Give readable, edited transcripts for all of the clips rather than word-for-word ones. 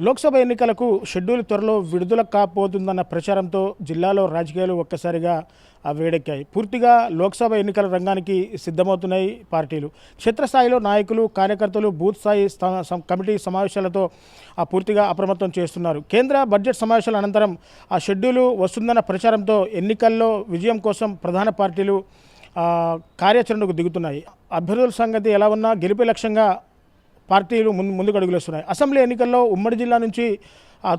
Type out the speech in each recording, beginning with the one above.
లోక్సభ ఎన్నికలకు షెడ్యూల్ త్వరలో విడుదల కాబోతుందన్న ప్రచారంతో జిల్లాలో రాజకీయాలు ఒక్కసారిగా వేడెక్కాయి. పూర్తిగా లోక్సభ ఎన్నికల రంగానికి సిద్ధమవుతున్నాయి పార్టీలు. క్షేత్రస్థాయిలో నాయకులు, కార్యకర్తలు బూత్ స్థాయి కమిటీ సమావేశాలతో పూర్తిగా అప్రమత్తం చేస్తున్నారు. కేంద్ర బడ్జెట్ సమావేశాల అనంతరం ఆ షెడ్యూలు వస్తుందన్న ప్రచారంతో ఎన్నికల్లో విజయం కోసం ప్రధాన పార్టీలు కార్యాచరణకు దిగుతున్నాయి. అభ్యర్థుల సంగతి ఎలా ఉన్నా గెలుపే లక్ష్యంగా పార్టీలు ముందుకు అడుగులేస్తున్నాయి. అసెంబ్లీ ఎన్నికల్లో ఉమ్మడి జిల్లా నుంచి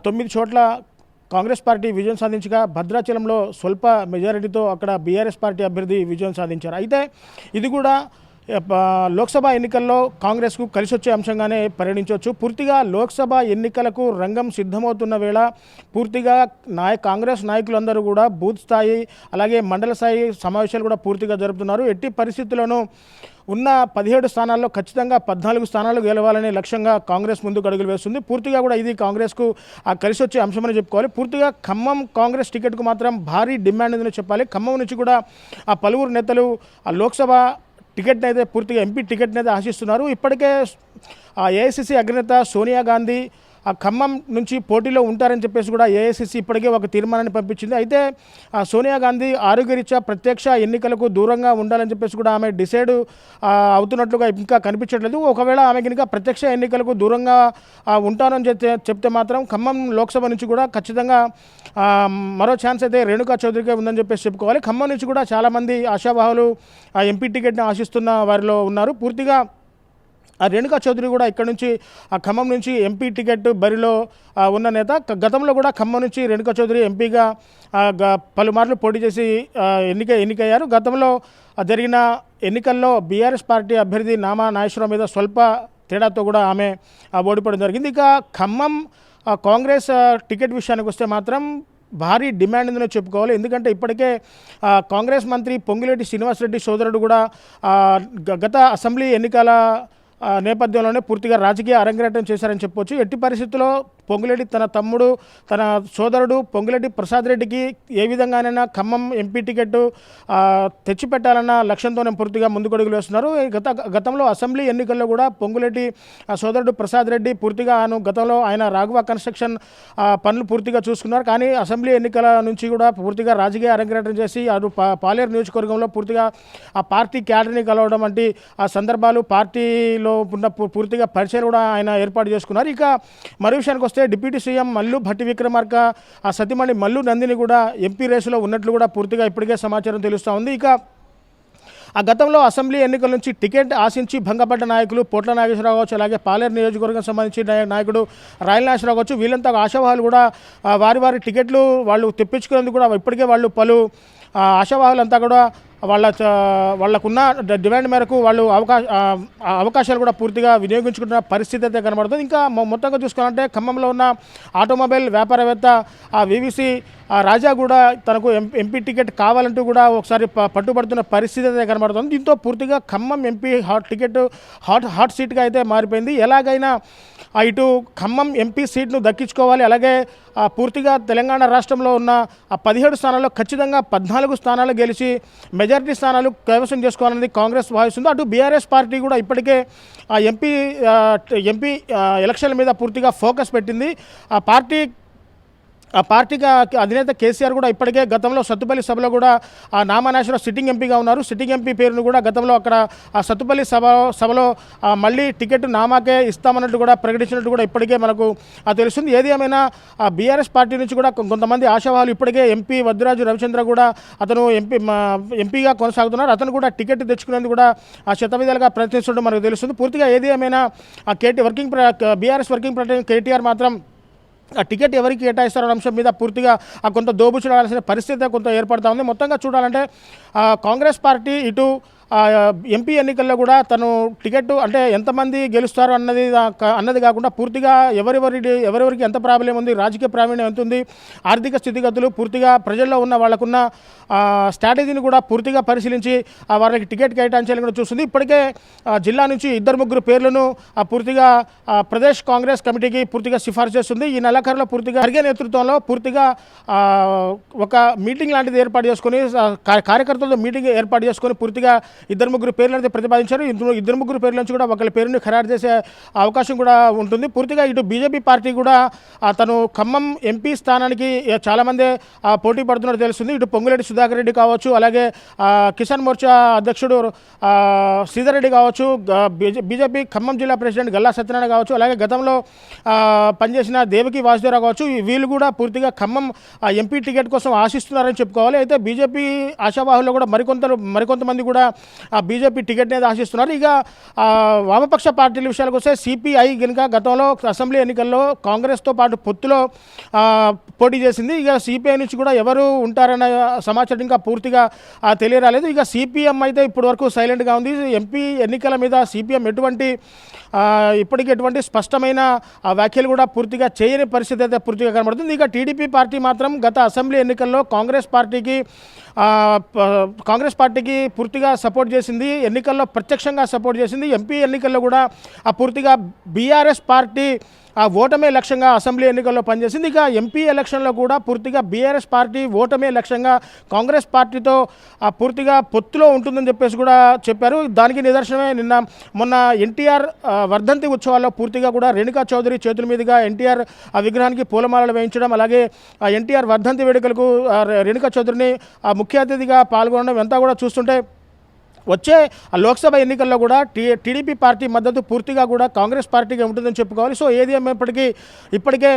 9 చోట్ల కాంగ్రెస్ పార్టీ విజయం సాధించగా భద్రాచలంలో స్వల్ప మెజారిటీతో అక్కడ బీఆర్ఎస్ పార్టీ అభ్యర్థి విజయం సాధించారు. అయితే ఇది కూడా లోక్సభ ఎన్నికల్లో కాంగ్రెస్కు కలిసొచ్చే అంశంగానే పరిగణించవచ్చు. పూర్తిగా లోక్సభ ఎన్నికలకు రంగం సిద్ధమవుతున్న వేళ పూర్తిగా కాంగ్రెస్ నాయకులందరూ కూడా బూత్ స్థాయి అలాగే మండల స్థాయి సమావేశాలు కూడా పూర్తిగా జరుపుతున్నారు. ఎట్టి పరిస్థితుల్లోనూ ఉన్న 17 స్థానాల్లో ఖచ్చితంగా 14 స్థానాలు గెలవాలనే లక్ష్యంగా కాంగ్రెస్ ముందుకు అడుగులు వేస్తుంది. పూర్తిగా కూడా ఇది కాంగ్రెస్కు కలిసి వచ్చే అంశమని చెప్పుకోవాలి. పూర్తిగా ఖమ్మం కాంగ్రెస్ టికెట్కు మాత్రం భారీ డిమాండ్ ఉందని చెప్పాలి. ఖమ్మం నుంచి కూడా పలువురు నేతలు లోక్సభ టికెట్ని అయితే పూర్తిగా ఎంపీ టికెట్ని అయితే ఆశిస్తున్నారు. ఇప్పటికే ఏఐసిసి అగ్రనేత సోనియా గాంధీ ఖమ్మం నుంచి పోటీలో ఉంటారని చెప్పేసి కూడా ఏఐసిసి ఇప్పటికే ఒక తీర్మానాన్ని పంపించింది. అయితే సోనియా గాంధీ ఆరోగ్యరీత్యా ప్రత్యక్ష ఎన్నికలకు దూరంగా ఉండాలని చెప్పేసి కూడా ఆమె డిసైడ్ అవుతున్నట్లుగా ఇంకా కనిపించట్లేదు. ఒకవేళ ఆమె కనుక ప్రత్యక్ష ఎన్నికలకు దూరంగా ఉంటానని చెప్తే మాత్రం ఖమ్మం లోక్సభ నుంచి కూడా ఖచ్చితంగా మరో ఛాన్స్ అయితే రేణుకా చౌదరికే ఉందని చెప్పేసి చెప్పుకోవాలి. ఖమ్మం నుంచి కూడా చాలామంది ఆశావాహులు ఎంపీ టికెట్ని ఆశిస్తున్న వారిలో ఉన్నారు. పూర్తిగా రేణుకా చౌదరి కూడా ఇక్కడ నుంచి ఖమ్మం నుంచి ఎంపీ టికెట్ బరిలో ఉన్న నేత. గతంలో కూడా ఖమ్మం నుంచి రేణుకా చౌదరి ఎంపీగా పలుమార్లు పోటీ చేసి ఎన్నికయ్యారు. గతంలో జరిగిన ఎన్నికల్లో బీఆర్ఎస్ పార్టీ అభ్యర్థి నామా నాగేశ్వరరావు మీద స్వల్ప తేడాతో కూడా ఆమె ఓడిపోవడం జరిగింది. ఇక ఖమ్మం కాంగ్రెస్ టికెట్ విషయానికి వస్తే మాత్రం భారీ డిమాండ్ ఉందని చెప్పుకోవాలి. ఎందుకంటే ఇప్పటికే కాంగ్రెస్ మంత్రి పొంగులేటి శ్రీనివాసరెడ్డి సోదరుడు కూడా గత అసెంబ్లీ ఎన్నికల నేపథ్యంలోనే పూర్తిగా రాజకీయ అరంగేట్రం చేశారని చెప్పొచ్చు. ఎట్టి పరిస్థితుల్లో పొంగులేటి తన తమ్ముడు, తన సోదరుడు పొంగులేటి ప్రసాద్ రెడ్డికి ఏ విధంగానైనా ఖమ్మం ఎంపీ టికెట్ తెచ్చిపెట్టాలన్న లక్ష్యంతోనే పూర్తిగా ముందుకడుగులు వేస్తున్నారు. గతంలో అసెంబ్లీ ఎన్నికల్లో కూడా పొంగులేటి సోదరుడు ప్రసాద్ రెడ్డి పూర్తిగా గతంలో ఆయన రాఘవ కన్స్ట్రక్షన్ పనులు పూర్తిగా చూసుకున్నారు. కానీ అసెంబ్లీ ఎన్నికల నుంచి కూడా పూర్తిగా రాజకీయ అరంగేట్రం చేసి పాలేరు నియోజకవర్గంలో పూర్తిగా ఆ పార్టీ క్యాడర్ని కలవడం వంటి ఆ సందర్భాలు పార్టీలో ఉన్న పూర్తిగా పరిచయాలు కూడా ఆయన ఏర్పాటు చేసుకున్నారు. ఇక మరో విషయానికి వస్తే డిప్యూటీ సీఎం మల్లు భట్టి విక్రమార్క ఆ సతీమణి మల్లు నందిని కూడా ఎంపీ రేసులో ఉన్నట్లు కూడా పూర్తిగా ఇప్పటికే సమాచారం తెలుస్తూ ఉంది. ఇక ఆ గతంలో అసెంబ్లీ ఎన్నికల నుంచి టికెట్ ఆశించి భంగపడ్డ నాయకులు పోట్ల నాగేశ్వరరావు కావచ్చు, అలాగే పాలేరు నియోజకవర్గం సంబంధించిన నాయకుడు రాయల నాగేశ్వరరావు కావచ్చు, వీళ్ళంతా ఆశావాహులు కూడా వారి టికెట్లు వాళ్ళు తెప్పించుకునేందుకు కూడా ఇప్పటికే వాళ్ళు పలు ఆశావాహులంతా కూడా వాళ్ళకున్న డిమాండ్ మేరకు వాళ్ళు అవకాశాలు కూడా పూర్తిగా వినియోగించుకుంటున్న పరిస్థితి అయితే కనబడుతుంది. ఇంకా మొత్తంగా చూసుకోవాలంటే ఖమ్మంలో ఉన్న ఆటోమొబైల్ వ్యాపారవేత్త వివిసి రాజా కూడా తనకు ఎంపీ టికెట్ కావాలంటూ కూడా ఒకసారి పట్టుబడుతున్న పరిస్థితి అయితే కనబడుతుంది. దీంతో పూర్తిగా ఖమ్మం ఎంపీ హాట్ సీట్గా అయితే మారిపోయింది. ఎలాగైనా ఇటు ఖమ్మం ఎంపీ సీట్ను దక్కించుకోవాలి, అలాగే పూర్తిగా తెలంగాణ రాష్ట్రంలో ఉన్న 17 స్థానాల్లో ఖచ్చితంగా 14 స్థానాలు గెలిచి మెజారిటీ స్థానాలు కైవసం చేసుకోవాలని కాంగ్రెస్ భావిస్తుంది. అటు బీఆర్ఎస్ పార్టీ కూడా ఇప్పటికే ఎంపీ ఎలక్షన్ల మీద పూర్తిగా ఫోకస్ పెట్టింది. ఆ పార్టీకి అధినేత కేసీఆర్ కూడా ఇప్పటికే గతంలో సత్తుపల్లి సభలో కూడా నామనాశ్వర సిట్టింగ్ ఎంపీగా ఉన్నారు. సిట్టింగ్ ఎంపీ పేరును కూడా గతంలో అక్కడ సత్తుపల్లి సభలో మళ్ళీ టికెట్ నామాకే ఇస్తామన్నట్టు కూడా ప్రకటించినట్టు కూడా ఇప్పటికే మనకు తెలుస్తుంది. ఏది ఏమైనా బీఆర్ఎస్ పార్టీ నుంచి కూడా కొంతమంది ఆశావాహులు ఇప్పటికే ఎంపీ వద్దిరాజు రవిచంద్ర కూడా అతను ఎంపీగా కొనసాగుతున్నారు. అతను కూడా టికెట్ తెచ్చుకునేందుకు కూడా శతవిధాలుగా ప్రయత్నిస్తుండడం మనకు తెలుస్తుంది. పూర్తిగా ఏది ఏమైనా బీఆర్ఎస్ వర్కింగ్ ప్రెసిడెంట్ కేటీఆర్ మాత్రం ఆ టికెట్ ఎవరికి కేటాయిస్తారో అంశం మీద పూర్తిగా కొంత దోబుచుడాల్సిన పరిస్థితి కొంత ఏర్పడుతూ ఉంది. మొత్తంగా చూడాలంటే కాంగ్రెస్ పార్టీ ఇటు ఎంపీ ఎన్నికల్లో కూడా తను టికెట్ అంటే ఎంతమంది గెలుస్తారు అన్నది కాకుండా పూర్తిగా ఎవరెవరికి ఎంత ప్రాబ్లం ఉంది, రాజకీయ ప్రావీణ్యం ఎంత ఉంది, ఆర్థిక స్థితిగతులు పూర్తిగా ప్రజల్లో ఉన్న వాళ్ళకున్న స్ట్రాటజీని కూడా పూర్తిగా పరిశీలించి వారికి టికెట్ కేటాయించాలని కూడా చూస్తుంది. ఇప్పటికే జిల్లా నుంచి 2-3 పేర్లను పూర్తిగా ప్రదేశ్ కాంగ్రెస్ కమిటీకి పూర్తిగా సిఫార్సు చేస్తుంది. ఈ నెలాఖరులో పూర్తిగా ఖర్గే నేతృత్వంలో పూర్తిగా ఒక మీటింగ్ లాంటిది ఏర్పాటు చేసుకొని కార్యకర్తలతో మీటింగ్ ఏర్పాటు చేసుకొని పూర్తిగా ఇద్దరు ముగ్గురు పేర్లు అయితే ప్రతిపాదించారు. ఇద్దరు ముగ్గురు పేర్ల నుంచి కూడా ఒకరి పేరుని ఖరారు చేసే అవకాశం కూడా ఉంటుంది. పూర్తిగా ఇటు బీజేపీ పార్టీ కూడా తను ఖమ్మం ఎంపీ స్థానానికి చాలామంది పోటీ పడుతున్నట్టు తెలుస్తుంది. ఇటు పొంగులేటి సుధాకర్ రెడ్డి కావచ్చు, అలాగే కిసాన్ మోర్చా అధ్యక్షుడు శ్రీధర్ రెడ్డి కావచ్చు, బీజేపీ ఖమ్మం జిల్లా ప్రెసిడెంట్ గల్లా సత్యనారాయణ కావచ్చు, అలాగే గతంలో పనిచేసిన దేవకి వాసుదేవరావు కావచ్చు, వీళ్ళు కూడా పూర్తిగా ఖమ్మం ఎంపీ టికెట్ కోసం ఆశిస్తున్నారని చెప్పుకోవాలి. అయితే బీజేపీ ఆశావాహుల్లో కూడా మరికొంతమంది కూడా బీజేపీ టికెట్ అనేది ఆశిస్తున్నారు. ఇక వామపక్ష పార్టీల విషయాలకు వస్తే సిపిఐ కనుక గతంలో అసెంబ్లీ ఎన్నికల్లో కాంగ్రెస్తో పాటు పొత్తులో పోటీ చేసింది. ఇక సిపిఐ నుంచి కూడా ఎవరు ఉంటారన్న సమాచారం ఇంకా పూర్తిగా తెలియరాలేదు. ఇక సిపిఎం అయితే ఇప్పటి వరకు సైలెంట్గా ఉంది. ఎంపీ ఎన్నికల మీద సిపిఎం ఇప్పటికీ ఎటువంటి స్పష్టమైన వ్యాఖ్యలు కూడా పూర్తిగా చేయని పరిస్థితి అయితే పూర్తిగా కనబడుతుంది. ఇక టీడీపీ పార్టీ మాత్రం గత అసెంబ్లీ ఎన్నికల్లో కాంగ్రెస్ పార్టీకి పూర్తిగా సపోర్ట్ చేసింది, ఎన్నికల్లో ప్రత్యక్షంగా సపోర్ట్ చేసింది. ఎంపీ ఎన్నికల్లో కూడా పూర్తిగా బీఆర్ఎస్ పార్టీ ఓటమే లక్ష్యంగా అసెంబ్లీ ఎన్నికల్లో పనిచేసింది. ఇక ఎంపీ ఎలక్షన్లో కూడా పూర్తిగా బీఆర్ఎస్ పార్టీ ఓటమే లక్ష్యంగా కాంగ్రెస్ పార్టీతో పూర్తిగా పొత్తులో ఉంటుందని చెప్పేసి కూడా చెప్పారు. దానికి నిదర్శనమే మొన్న ఎన్టీఆర్ వర్ధంతి ఉత్సవాల్లో పూర్తిగా కూడా రేణుకా చౌదరి చేతుల మీదుగా ఎన్టీఆర్ విగ్రహానికి పూలమాలలు వేయించడం, అలాగే ఎన్టీఆర్ వర్ధంతి వేడుకలకు రేణుకా చౌదరిని ముఖ్య అతిథిగా పాల్గొనడం అంతా కూడా చూస్తుంటే వచ్చే లోక్సభ ఎన్నికల్లో కూడా టీడీపీ పార్టీ మద్దతు పూర్తిగా కూడా కాంగ్రెస్ పార్టీకి ఉంటుందని చెప్పుకోవాలి. సో ఏది ఏమైనప్పటికీ ఇప్పటికే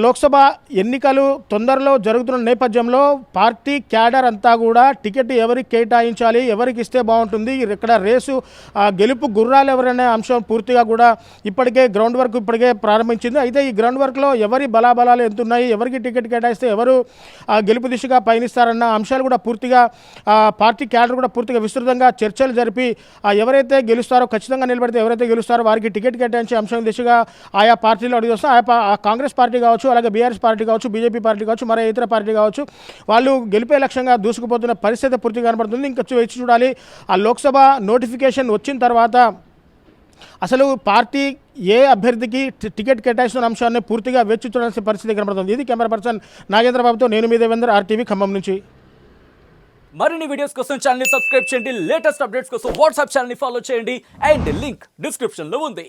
లోక్సభ ఎన్నికలు తొందరలో జరుగుతున్న నేపథ్యంలో పార్టీ క్యాడర్ అంతా కూడా టికెట్ ఎవరికి కేటాయించాలి, ఎవరికి ఇస్తే బాగుంటుంది, ఇక్కడ రేసు గెలుపు గుర్రాలు ఎవరనే అంశం పూర్తిగా కూడా ఇప్పటికే గ్రౌండ్ వర్క్ ప్రారంభించింది. అయితే ఈ గ్రౌండ్ వర్క్లో ఎవరి బలాబలాలు ఎంత ఉన్నాయి, ఎవరికి టికెట్ కేటాయిస్తే ఎవరు గెలుపు దిశగా పయనిస్తారన్న అంశాలు కూడా పూర్తిగా పార్టీ క్యాడర్ కూడా పూర్తిగా విస్తృతంగా చర్చలు జరిపి ఎవరైతే గెలుస్తారో, ఖచ్చితంగా నిలబడితే ఎవరైతే గెలుస్తారో వారికి టికెట్ కేటాయించే అంశం దిశగా ఆయా పార్టీలు అడుగు వస్తాయి. కాంగ్రెస్ పార్టీ కావచ్చు, అలాగే బీఆర్ఎస్ పార్టీ కావచ్చు, బీజేపీ పార్టీ కావచ్చు, మరో ఇతర పార్టీ కావచ్చు, వాళ్ళు గెలిపే లక్ష్యంగా దూసుకుపోతున్న పరిస్థితి పూర్తిగా కనబడుతుంది. ఇంకా వేచి చూడాలి ఆ లోక్సభ నోటిఫికేషన్ వచ్చిన తర్వాత అసలు పార్టీ ఏ అభ్యర్థికి టికెట్ కేటాయిస్తున్న అంశాన్ని పూర్తిగా వేచి చూడాల్సిన పరిస్థితి కనబడుతుంది. ఇది కెమెరా పర్సన్ నాగేంద్రబాబుతో నేను మీ దేవేందర్, RTV ఖమ్మం నుంచి. మరిన్ని వీడియోస్ కోసం ఛానల్ ని సబ్స్క్రైబ్ చేయండి, లేటెస్ట్ అప్డేట్స్ కోసం వాట్సాప్ ఛానల్ ని ఫాలో చేయండి అండ్ లింక్ డిస్క్రిప్షన్ లో ఉంది.